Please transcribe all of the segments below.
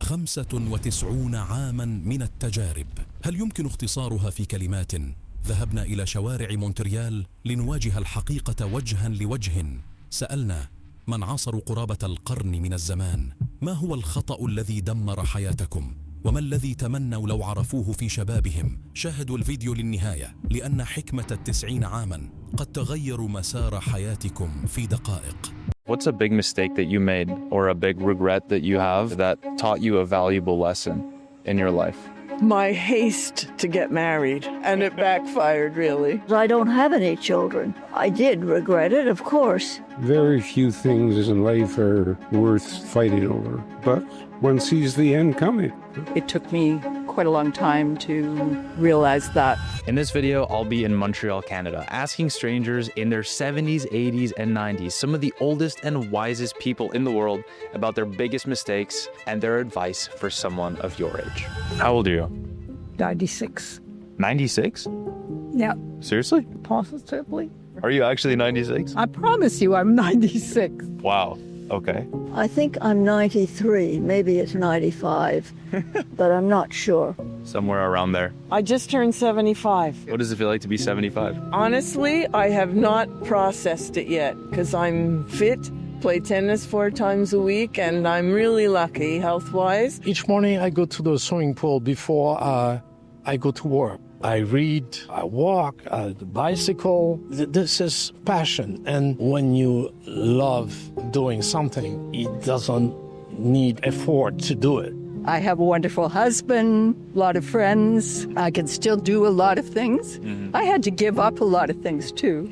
95 عاما من التجارب، هل يمكن اختصارها في كلمات؟ ذهبنا إلى شوارع مونتريال لنواجه الحقيقة وجها لوجه. سألنا من عاصروا قرابة القرن من الزمان: ما هو الخطأ الذي دمر حياتكم؟ وما الذي تمنوا لو عرفوه في شبابهم؟ شاهدوا الفيديو للنهاية، لأن حكمة 90 عاما قد تغير مسار حياتكم في دقائق. What's a big mistake that you made or a big regret that you have that taught you a valuable lesson in your life? My haste to get married, and it backfired, really. I don't have any children. I did regret it, of course. Very few things in life are worth fighting over, but one sees the end coming. It took me quite a long time to realize that. In this video, I'll be in Montreal, Canada, asking strangers in their 70s, 80s, and 90s, some of the oldest and wisest people in the world, about their biggest mistakes and their advice for someone of your age. How old are you? 96. 96? Yeah, Seriously? positively. Are you actually 96? I promise you I'm 96. Wow. Okay. I think I'm 93, maybe it's 95, but I'm not sure. Somewhere around there. I just turned 75. What does it feel like to be 75? Honestly, I have not processed it yet because I'm fit, play tennis 4 times a week, and I'm really lucky health-wise. Each morning I go to the swimming pool before I go to work. I read, I walk, I bicycle. This is passion. And when you love doing something, it doesn't need effort to do it. I have a wonderful husband, a lot of friends. I can still do a lot of things. I had to give up a lot of things too.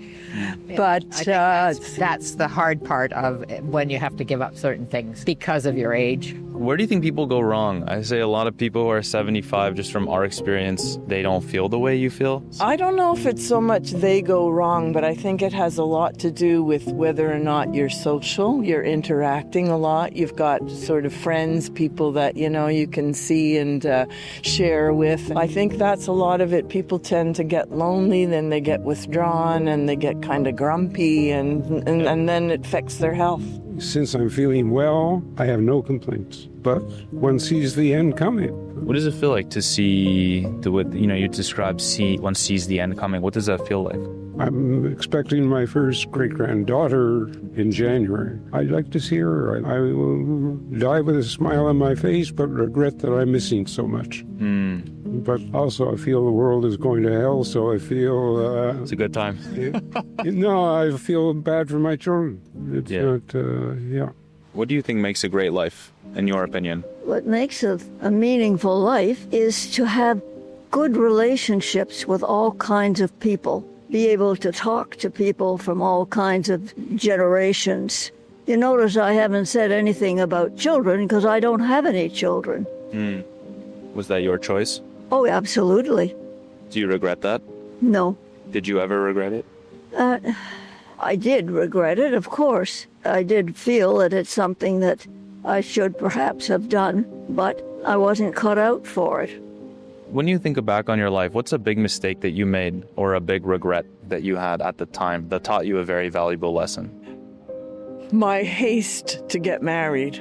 But that's the hard part of when you have to give up certain things because of your age. Where do you think people go wrong? I say a lot of people who are 75, just from our experience, they don't feel the way you feel. I don't know if it's so much they go wrong, but I think it has a lot to do with whether or not you're social, you're interacting a lot, you've got sort of friends, people that, you know, you can see and share with. I think that's a lot of it. People tend to get lonely, then they get withdrawn, and they get kind of grumpy, and then it affects their health. Since I'm feeling well, I have no complaints, but one sees the end coming. What does it feel like to see, you describe one sees the end coming? What does that feel like? I'm expecting my first great-granddaughter in January. I'd like to see her. I will die with a smile on my face, but regret that I'm missing so much. But also I feel the world is going to hell, so I feel... It's a good time. No, I feel bad for my children. It's not. What do you think makes a great life, in your opinion? What makes a meaningful life is to have good relationships with all kinds of people, be able to talk to people from all kinds of generations. You notice I haven't said anything about children because I don't have any children. Was that your choice? Oh, absolutely. Do you regret that? No. Did you ever regret it? I did regret it, of course. I did feel that it's something that I should perhaps have done, but I wasn't cut out for it. When you think back on your life, what's a big mistake that you made or a big regret that you had at the time that taught you a very valuable lesson? My haste to get married.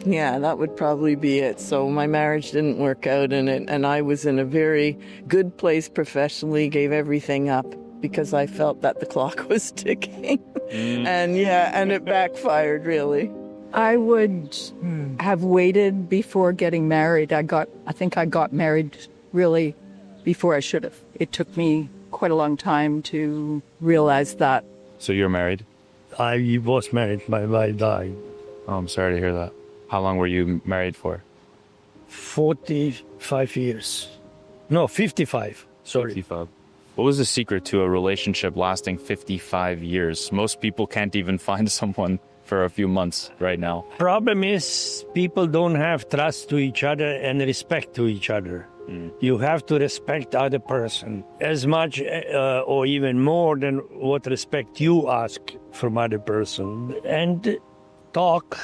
Yeah, that would probably be it. So my marriage didn't work out, and I was in a very good place professionally, gave everything up because I felt that the clock was ticking. And it backfired, really. I would have waited before getting married. I think I got married really before I should have. It took me quite a long time to realize that. So you're married? I was married. My wife died. Oh, I'm sorry to hear that. How long were you married for? 45 years. No, 55. Sorry. 55. What was the secret to a relationship lasting 55 years? Most people can't even find someone for a few months right now. Problem is people don't have trust to each other and respect to each other. You have to respect the other person as much or even more than what respect you ask from other person. And talk,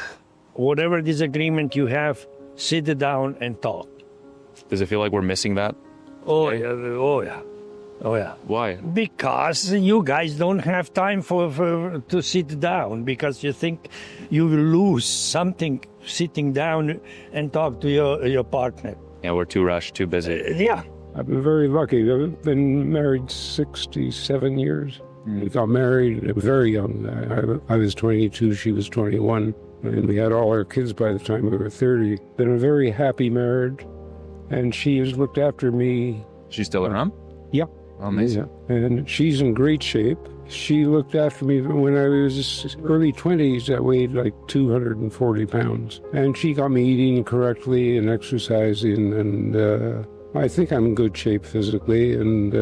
whatever disagreement you have, sit down and talk. Does it feel like we're missing that? Oh, yeah. Oh, yeah. Why? Because you guys don't have time to sit down, because you think you will lose something sitting down and talk to your partner. Yeah, we're too rushed, too busy. Yeah. I've been very lucky. I've been married 67 years. We got married very young. I was 22, she was 21. And we had all our kids by the time we were 30. Been a very happy marriage. And she has looked after me. She's still around? Yeah. Amazing. Yeah. And she's in great shape. She looked after me when I was early 20s. I weighed like 240 pounds. And she got me eating correctly and exercising. And I think I'm in good shape physically. And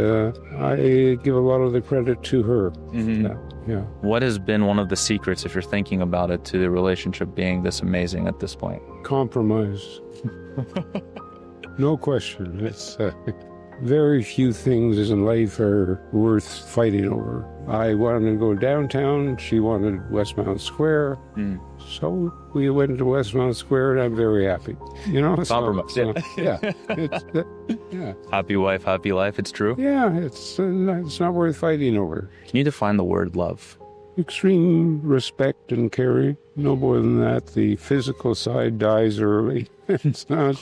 I give a lot of the credit to her. Mm-hmm. Yeah. What has been one of the secrets, if you're thinking about it, to the relationship being this amazing at this point? Compromise. No question. It's very few things in life are worth fighting over. I wanted to go downtown. She wanted Westmount Square. So we went to Westmount Square, and I'm very happy. You know, Compromise. Yeah. Happy wife, happy life. It's true. Yeah, it's not worth fighting over. Can you define the word love? Extreme respect and caring. No more than that. The physical side dies early. It's not.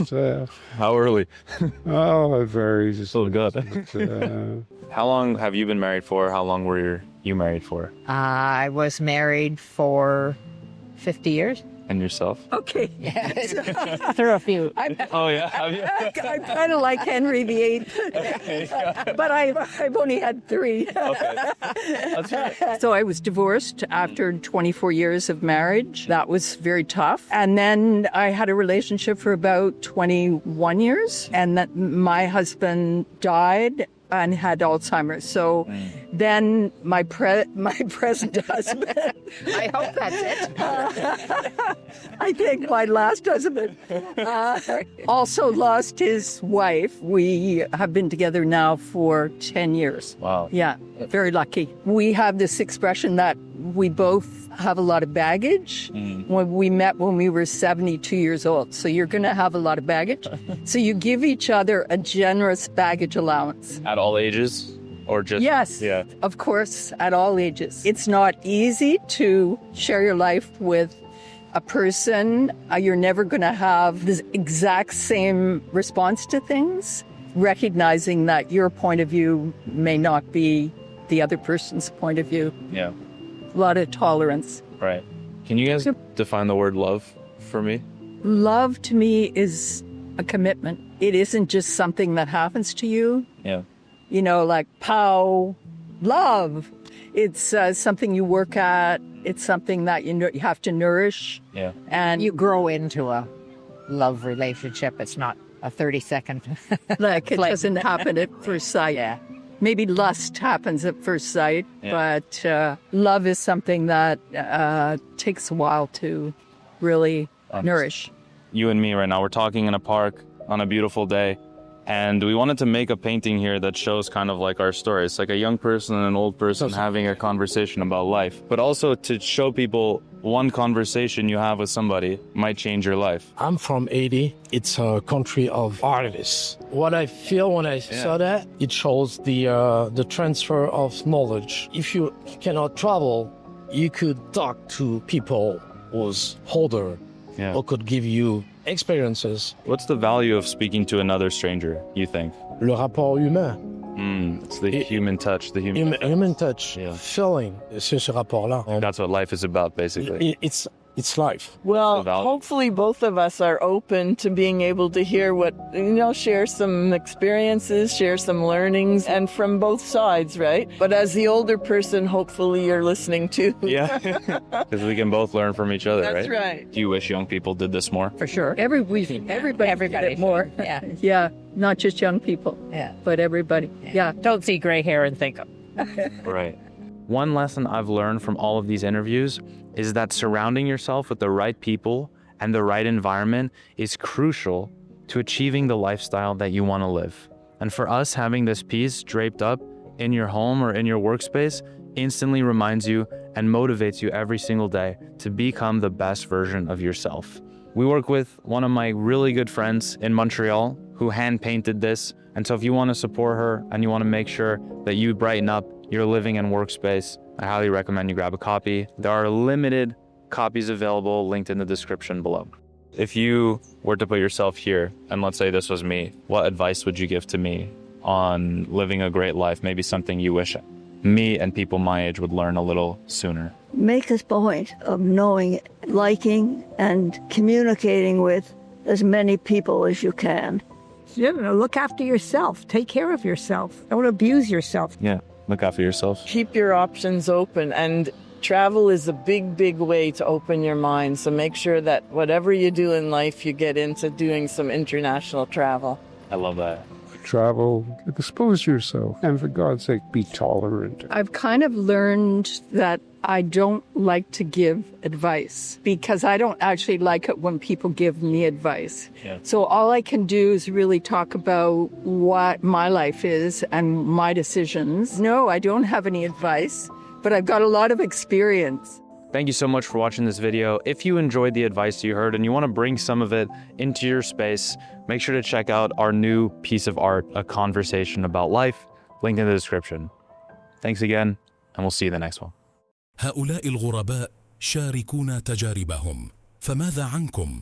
How early? Oh, it varies. So good. How long have you been married for? How long were you married for? I was married for 50 years. And yourself? Okay. Yes. Through a few. Oh, yeah. Have you? I'm kind of like Henry VIII, but I've only had 3. Okay. That's right. So I was divorced after 24 years of marriage. That was very tough. And then I had a relationship for about 21 years, and that my husband died and had Alzheimer's. So then my present husband, I hope that's it. I think my last husband, also lost his wife. We have been together now for 10 years. Wow. Yeah, very lucky. We have this expression that we both have a lot of baggage. When we met when we were 72 years old. So you're going to have a lot of baggage. So you give each other a generous baggage allowance. At all ages? Or just... Yes, Yeah. Of course, at all ages. It's not easy to share your life with a person. You're never going to have the exact same response to things. Recognizing that your point of view may not be the other person's point of view. Yeah. A lot of tolerance. Right. Can you guys define the word love for me? Love to me is a commitment. It isn't just something that happens to you. Yeah. You know, like pow, love. It's something you work at. It's something that you have to nourish. Yeah. And you grow into a love relationship. It's not a 30-second. Like it doesn't happen at first sight. Yeah. Maybe lust happens at first sight, but love is something that takes a while to really nourish. You and me right now, we're talking in a park on a beautiful day, and we wanted to make a painting here that shows kind of like our story. It's like a young person and an old person having a conversation about life, but also to show people one conversation you have with somebody might change your life. I'm from Haiti. It's a country of artists. What I feel when I saw that, it shows the transfer of knowledge. If you cannot travel, you could talk to people who's older or could give you experiences. What's the value of speaking to another stranger, you think? Le rapport humain. It's the human touch, the human touch, feeling. C'est ce rapport-là. That's what life is about, basically. It's life. Well, hopefully both of us are open to being able to hear share some experiences, share some learnings, and from both sides, right? But as the older person, hopefully you're listening too. Yeah, because we can both learn from each other, right? That's right. Do you wish young people did this more? For sure. Everybody did it more. Yeah. Yeah, not just young people. Yeah. But everybody. Yeah. Don't see gray hair and think, Right. One lesson I've learned from all of these interviews is that surrounding yourself with the right people and the right environment is crucial to achieving the lifestyle that you want to live. And for us, having this piece draped up in your home or in your workspace instantly reminds you and motivates you every single day to become the best version of yourself. We work with one of my really good friends in Montreal who hand-painted this. And so if you want to support her and you want to make sure that you brighten up your living and workspace, I highly recommend you grab a copy. There are limited copies available, linked in the description below. If you were to put yourself here, and let's say this was me, what advice would you give to me on living a great life? Maybe something you wish me and people my age would learn a little sooner. Make a point of knowing, liking, and communicating with as many people as you can. You know, look after yourself. Take care of yourself. Don't abuse yourself. Yeah, look after yourself. Keep your options open, and travel is a big, big way to open your mind. So make sure that whatever you do in life, you get into doing some international travel. I love that. Travel, expose yourself, and for God's sake, be tolerant. I've kind of learned that I don't like to give advice because I don't actually like it when people give me advice. Yeah. So all I can do is really talk about what my life is and my decisions. No, I don't have any advice, but I've got a lot of experience. Thank you so much for watching this video. If you enjoyed the advice you heard and you want to bring some of it into your space, make sure to check out our new piece of art, A Conversation About Life, linked in the description. Thanks again, and we'll see you in the next one. هؤلاء الغرباء شاركونا تجاربهم، فماذا عنكم؟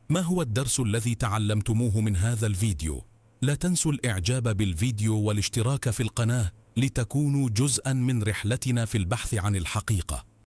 ما هو الدرس الذي تعلمتموه من هذا الفيديو؟ لا تنسوا الإعجاب بالفيديو والاشتراك في القناة لتكونوا جزءاً من رحلتنا في البحث عن الحقيقة.